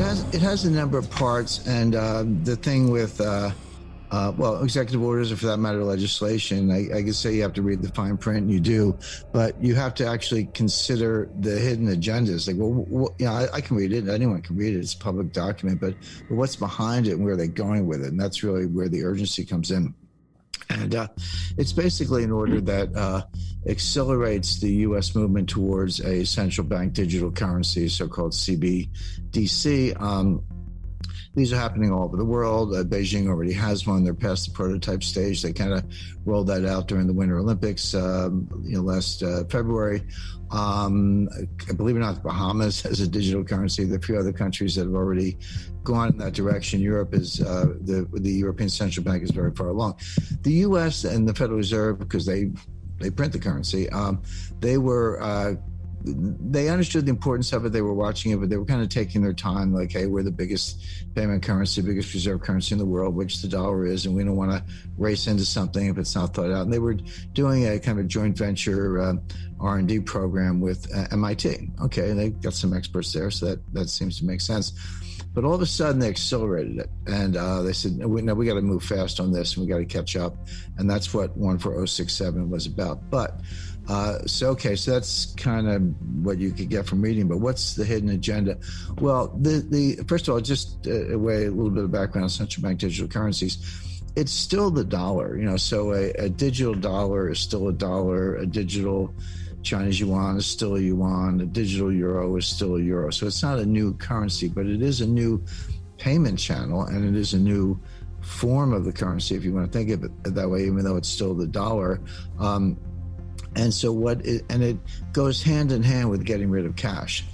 has a number of parts, and the thing with executive orders, or for that matter, legislation, I can say you have to read the fine print, and you do, but you have to actually consider the hidden agendas. Like, I can read it, anyone can read it, it's a public document, but what's behind it and where are they going with it? And that's really where the urgency comes in. And it's basically an order that accelerates the U.S. movement towards a central bank digital currency, so-called CBDC. These are happening all over the world. Beijing already has one. They're past the prototype stage. They kind of rolled that out during the Winter Olympics last February. Believe it or not, the Bahamas has a digital currency. There are a few other countries that have already gone in that direction. Europe is the European Central Bank is very far along. The U.S. and the Federal Reserve, because they print the currency, they understood the importance of it. They were watching it, but they were kind of taking their time, like, hey, we're the biggest payment currency, biggest reserve currency in the world, which the dollar is, and we don't want to race into something if it's not thought out. And they were doing a kind of a joint venture R&D program with MIT. Okay, and they got some experts there, so that seems to make sense. But all of a sudden, they accelerated it, and they said, no, we got to move fast on this, and we got to catch up. And that's what 14067 was about. But so that's kind of what you could get from reading. But what's the hidden agenda? Well, the first of all, just a little bit of background on central bank digital currencies. It's still the dollar, so a digital dollar is still a dollar, a digital Chinese yuan is still a yuan, a digital euro is still a euro. So it's not a new currency, but it is a new payment channel, and it is a new form of the currency, if you want to think of it that way, even though it's still the dollar. And so it goes hand in hand with getting rid of cash.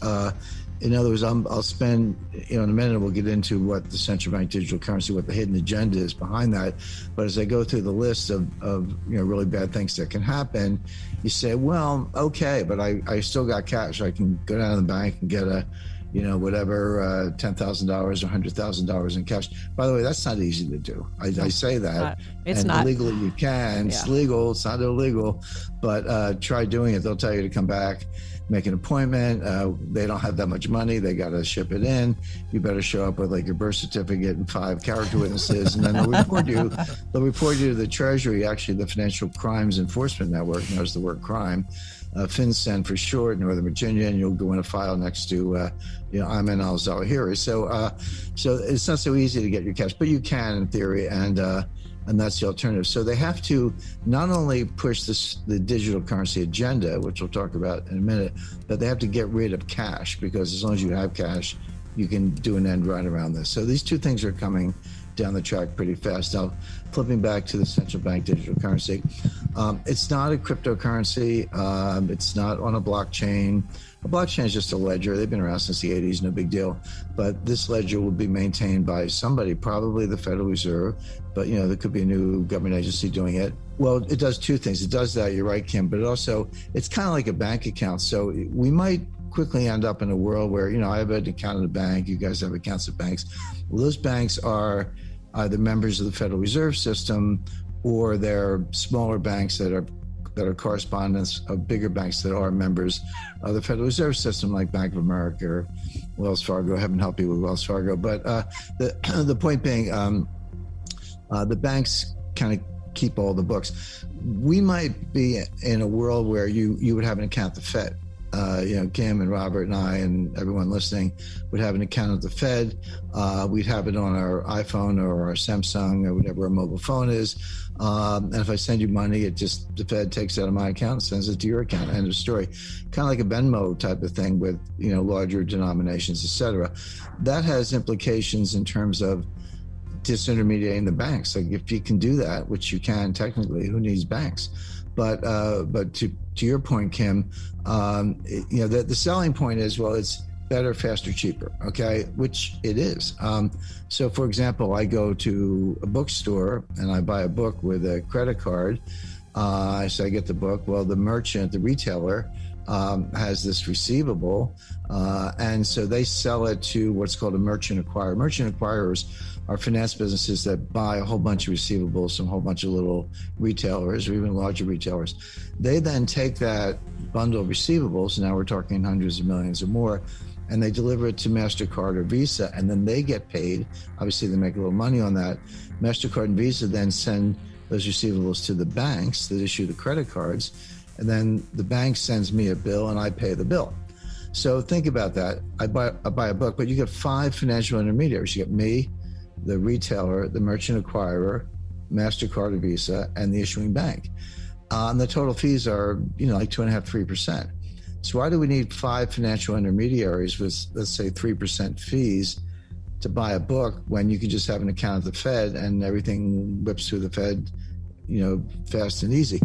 In other words, I'll spend, in a minute, we'll get into what the central bank digital currency, what the hidden agenda is behind that. But as I go through the list of really bad things that can happen, you say, well, okay, but I still got cash. I can go down to the bank and get a, whatever, $10,000 or $100,000 in cash. By the way, that's not easy to do. I say that. It's not. Legally you can. It's legal. It's not illegal. But try doing it. They'll tell you to come back, make an appointment. They don't have that much money. They got to ship it in. You better show up with like your birth certificate and 5 character witnesses, and then they'll report you. They'll report you to the Treasury, actually the Financial Crimes Enforcement Network knows the word crime. FinCEN for short, Northern Virginia, and you'll go in a file next to, Ayman al-Zawahiri. So it's not so easy to get your cash, but you can in theory, and that's the alternative. So they have to not only push the digital currency agenda, which we'll talk about in a minute, but they have to get rid of cash, because as long as you have cash, you can do an end run around this. So these two things are coming down the track pretty fast. Now, flipping back to the central bank digital currency, it's not a cryptocurrency. It's not on a blockchain. A blockchain is just a ledger. They've been around since the 80s, no big deal. But this ledger will be maintained by somebody, probably the Federal Reserve, but there could be a new government agency doing it. Well, it does two things. It does that, you're right, Kim, but it's kind of like a bank account. So we might quickly end up in a world where, I have an account at a bank, you guys have accounts at banks. Well, those banks are either members of the Federal Reserve System, or they're smaller banks that are correspondents of bigger banks that are members of the Federal Reserve System, like Bank of America or Wells Fargo. Heaven help you with Wells Fargo. But the point being, the banks kind of keep all the books. We might be in a world where you would have an account at the Fed. Kim and Robert and I and everyone listening would have an account at the Fed. We'd have it on our iPhone or our Samsung or whatever our mobile phone is. And if I send you money, the Fed takes it out of my account and sends it to your account. End of story. Kind of like a Venmo type of thing with, larger denominations, et cetera. That has implications in terms of disintermediating the banks. Like, if you can do that, which you can technically, who needs banks? But to your point, Kim, the selling point is, well, it's better, faster, cheaper, okay, which it is. So, for example, I go to a bookstore and I buy a book with a credit card. So I get the book. Well, the merchant, the retailer, has this receivable, and so they sell it to what's called a merchant acquirer. Merchant acquirers are finance businesses that buy a whole bunch of receivables from a whole bunch of little retailers or even larger retailers. They then take that bundle of receivables, now we're talking hundreds of millions or more, and they deliver it to MasterCard or Visa, and then they get paid. Obviously, they make a little money on that. MasterCard and Visa then send those receivables to the banks that issue the credit cards, and then the bank sends me a bill and I pay the bill. So think about that. I buy a book, but you get 5 financial intermediaries. You get me, the retailer, the merchant acquirer, MasterCard or Visa, and the issuing bank. And the total fees are, like 2.5%, 3%. So why do we need 5 financial intermediaries with, let's say, 3% fees to buy a book when you can just have an account at the Fed and everything whips through the Fed, fast and easy,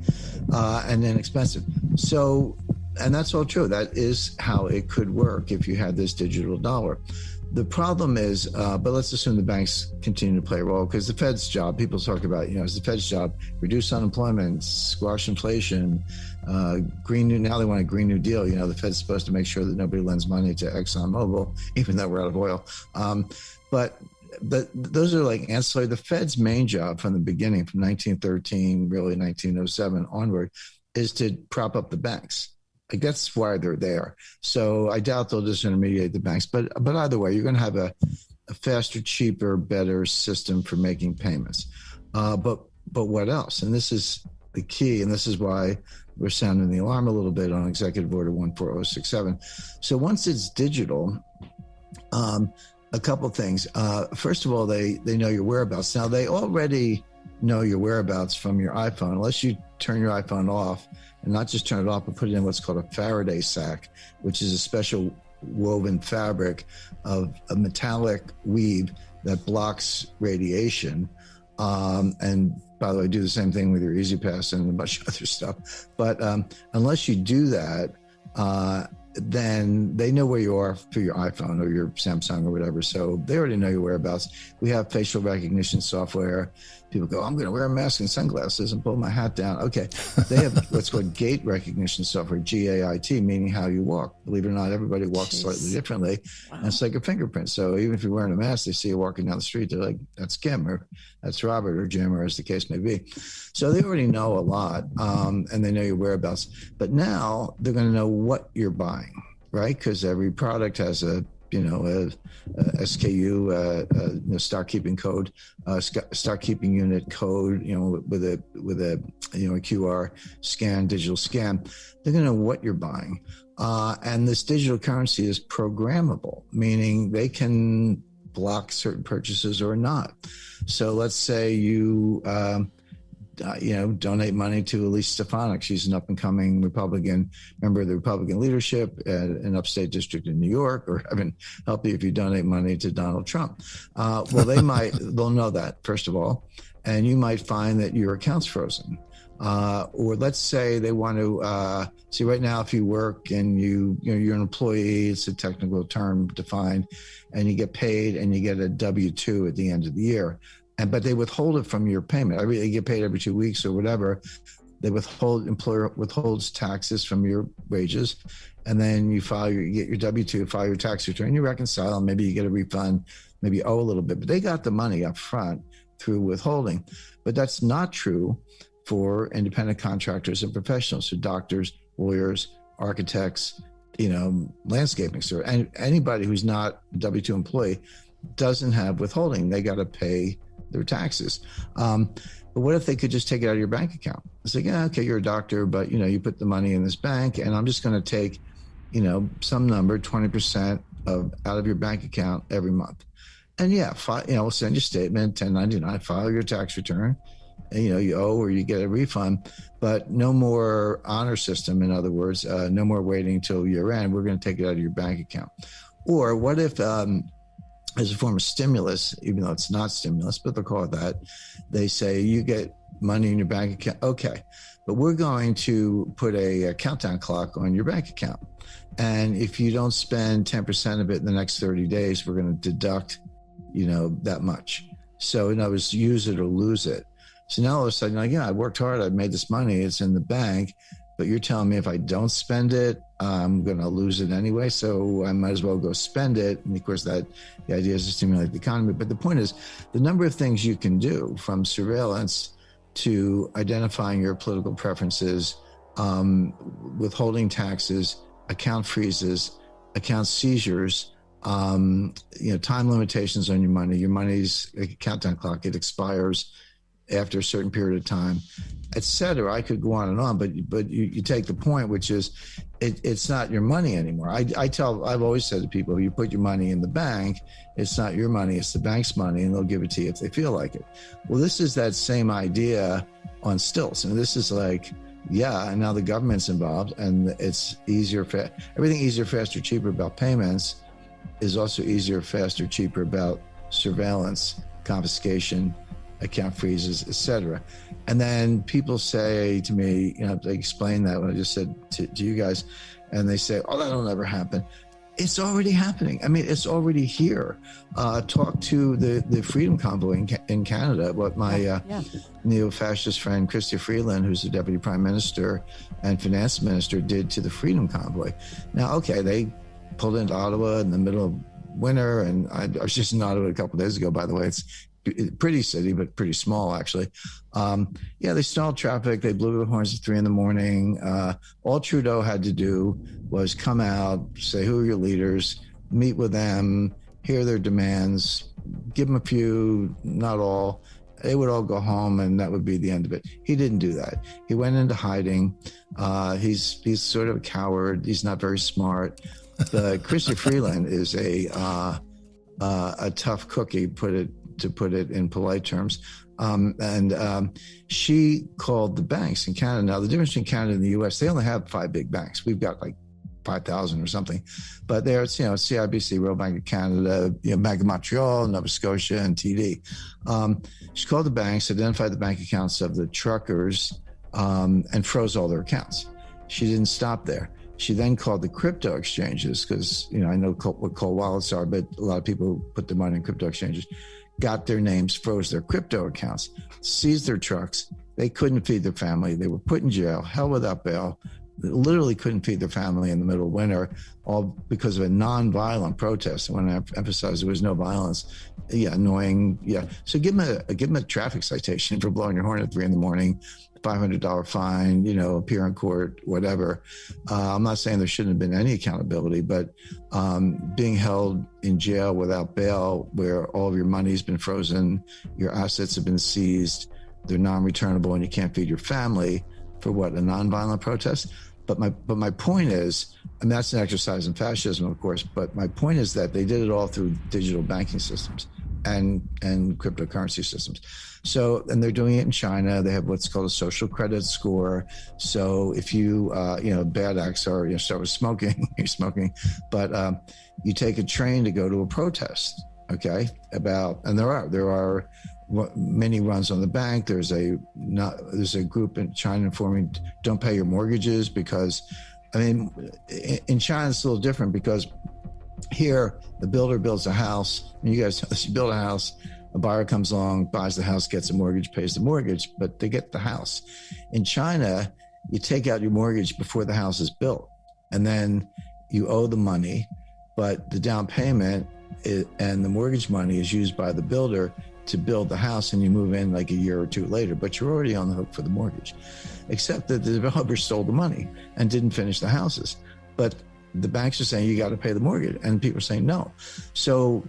and inexpensive? So, and that's all true. That is how it could work if you had this digital dollar. The problem is, but let's assume the banks continue to play a role, because the Fed's job, people talk about, it's the Fed's job, reduce unemployment, squash inflation, now they want a Green New Deal. The Fed's supposed to make sure that nobody lends money to ExxonMobil, even though we're out of oil. But those are like ancillary. The Fed's main job from the beginning, from 1913, really 1907 onward, is to prop up the banks. Like, that's why they're there. So I doubt they'll disintermediate the banks. But either way, you're going to have a faster, cheaper, better system for making payments. But what else? And this is the key, and this is why we're sounding the alarm a little bit on Executive Order 14067. So once it's digital, a couple things. First of all, they know your whereabouts. Now, they already know your whereabouts from your iPhone, unless you turn your iPhone off, and not just turn it off, but put it in what's called a Faraday sac, which is a special woven fabric of a metallic weave that blocks radiation. And by the way, do the same thing with your Easy Pass and a bunch of other stuff. But unless you do that, then they know where you are through your iPhone or your Samsung or whatever. So they already know your whereabouts. We have facial recognition software. People go, I'm going to wear a mask and sunglasses and pull my hat down. Okay. They have what's called gait recognition software, GAIT, meaning how you walk. Believe it or not, everybody walks slightly differently. Wow. And it's like a fingerprint. So even if you're wearing a mask, they see you walking down the street, they're like, that's Kim, or that's Robert, or Jim, or as the case may be. So they already know a lot, and they know your whereabouts. But now they're going to know what you're buying, right? Because every product has a SKU, stock keeping code, stock keeping unit code, with a QR scan, digital scan. They're going to know what you're buying. And this digital currency is programmable, meaning they can block certain purchases or not. So let's say you, donate money to Elise Stefanik. She's an up-and-coming Republican member of the Republican leadership in upstate district in New York, or heaven help you if you donate money to Donald Trump. Well, they'll know that, first of all, and you might find that your account's frozen. Or let's say they want to see right now, if you work and you're an employee, it's a technical term defined, and you get paid and you get a W-2 at the end of the year. But they withhold it from your payment. They get paid every 2 weeks or whatever. Employer withholds taxes from your wages, and then you get your W-2, file your tax return, you reconcile, and maybe you get a refund, maybe you owe a little bit, but they got the money up front through withholding. But that's not true for independent contractors and professionals, so doctors, lawyers, architects, landscaping store, and anybody who's not a W-2 employee doesn't have withholding. They got to pay their taxes. But what if they could just take it out of your bank account? It's like, yeah, okay, you're a doctor, but you put the money in this bank, and I'm just going to take, some number, 20% out of your bank account every month. And yeah, we'll send you a statement, 1099, file your tax return, and you owe or you get a refund, but no more honor system. In other words, no more waiting till year end. We're going to take it out of your bank account. Or what if, as a form of stimulus, even though it's not stimulus, but they'll call it that, they say you get money in your bank account. Okay, but we're going to put a countdown clock on your bank account. And if you don't spend 10% of it in the next 30 days, we're going to deduct, that much. So in other words, use it or lose it. So now all of a sudden, I worked hard, I've made this money, it's in the bank, but you're telling me if I don't spend it, I'm going to lose it anyway, so I might as well go spend it. And of course, the idea is to stimulate the economy. But the point is, the number of things you can do, from surveillance to identifying your political preferences, withholding taxes, account freezes, account seizures, time limitations on your money. Your money's like a countdown clock. It expires after a certain period of time, et cetera. I could go on and on, but you take the point, which is it's not your money anymore. I've always said to people, if you put your money in the bank, it's not your money, it's the bank's money, and they'll give it to you if they feel like it. Well, this is that same idea on stilts. And this is like, and now the government's involved, and it's easier, everything easier, faster, cheaper about payments is also easier, faster, cheaper about surveillance, confiscation, account freezes, etc. And then people say to me, they explain that when I just said to you guys, and they say, oh, that'll never happen. It's already happening. I mean, it's already here. Talk to the Freedom Convoy in Canada, what my neo-fascist friend Chrystia Freeland, who's the Deputy Prime Minister and Finance Minister, did to the Freedom Convoy. Now, okay, they pulled into Ottawa in the middle of winter, and I was just in Ottawa a couple of days ago, by the way. It's a pretty city, but pretty small, actually. They stalled traffic. They blew the horns at 3 a.m. All Trudeau had to do was come out, say, who are your leaders, meet with them, hear their demands, give them a few, not all. They would all go home, and that would be the end of it. He didn't do that. He went into hiding. He's sort of a coward. He's not very smart. Chrystia Freeland is a tough cookie, to put it in polite terms. She called the banks in Canada. Now, the difference between Canada and the U.S., they only have 5 big banks. We've got like 5,000 or something. But there's, CIBC, Royal Bank of Canada, Bank of Montreal, Nova Scotia, and TD. She called the banks, identified the bank accounts of the truckers, and froze all their accounts. She didn't stop there. She then called the crypto exchanges, because, I know what cold wallets are, but a lot of people put their money in crypto exchanges, got their names, froze their crypto accounts, seized their trucks. They couldn't feed their family. They were put in jail, held without bail. They literally couldn't feed their family in the middle of winter, all because of a non-violent protest. I want to emphasize there was no violence. Annoying. So give them a traffic citation for blowing your horn at 3 a.m, $500 fine, appear in court, whatever. I'm not saying there shouldn't have been any accountability, but being held in jail without bail, where all of your money's been frozen, your assets have been seized, they're non-returnable, and you can't feed your family for what, a nonviolent protest? But my point is, and that's an exercise in fascism, of course, but my point is that they did it all through digital banking systems and cryptocurrency systems. So, and they're doing it in China. They have what's called a social credit score. So if you, bad acts are, start with smoking, you're smoking, but you take a train to go to a protest, okay? And there are many runs on the bank. There's a group in China informing, don't pay your mortgages, because, in China it's a little different, because here the builder builds a house, and you guys build a house, a buyer comes along, buys the house, gets a mortgage, pays the mortgage, but they get the house. In China, you take out your mortgage before the house is built, and then you owe the money, but the down payment and the mortgage money is used by the builder to build the house, and you move in like a year or two later, but you're already on the hook for the mortgage, except that the developer stole the money and didn't finish the houses. But the banks are saying you got to pay the mortgage, and people are saying no. So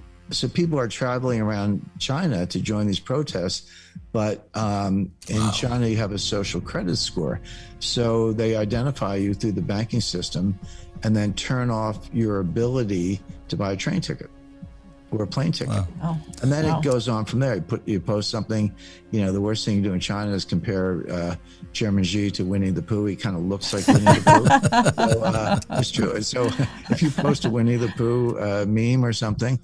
people are traveling around China to join these protests, but in China you have a social credit score. So they identify you through the banking system and then turn off your ability to buy a train ticket or a plane ticket. Wow. And then it goes on from there. You post something, the worst thing you do in China is compare Chairman Xi to Winnie the Pooh. He kind of looks like Winnie the Pooh. So, it's true. And so if you post a Winnie the Pooh meme or something,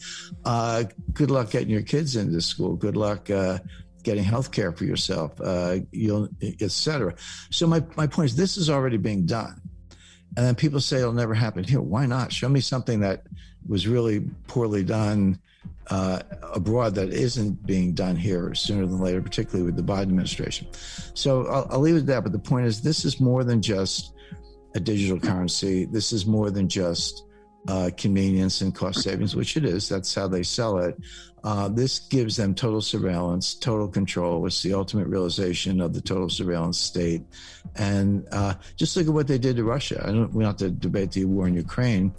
good luck getting your kids into school. Good luck getting health care for yourself, et cetera. So my point is, this is already being done. And then people say it'll never happen here. Why not? Show me something that was really poorly done abroad that isn't being done here sooner than later, particularly with the Biden administration. So I'll leave it at that. But the point is, this is more than just a digital currency. This is more than just convenience and cost savings, which it is. That's how they sell it. This gives them total surveillance, total control. It's the ultimate realization of the total surveillance state. And just look at what they did to Russia. We don't have to debate the war in Ukraine,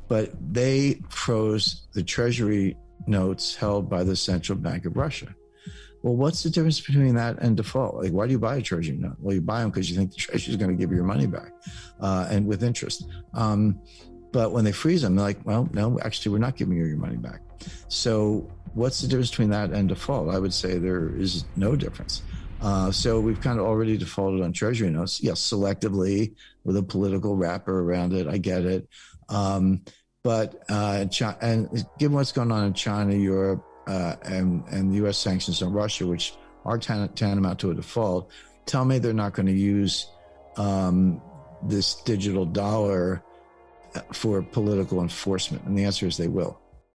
but they froze the treasury notes held by the Central Bank of Russia. Well, what's the difference between that and default? Like, why do you buy a treasury note? Well, you buy them because you think the treasury is going to give you your money back, and with interest. But when they freeze them, they're like, well, no, actually, we're not giving you your money back. So what's the difference between that and default? I would say there is no difference. So we've kind of already defaulted on treasury notes, yes, selectively with a political wrapper around it. I get it. But and given what's going on in China, Europe, and the U.S. sanctions on Russia, which are tantamount to a default, tell me they're not going to use this digital dollar for political enforcement. And the answer is they will.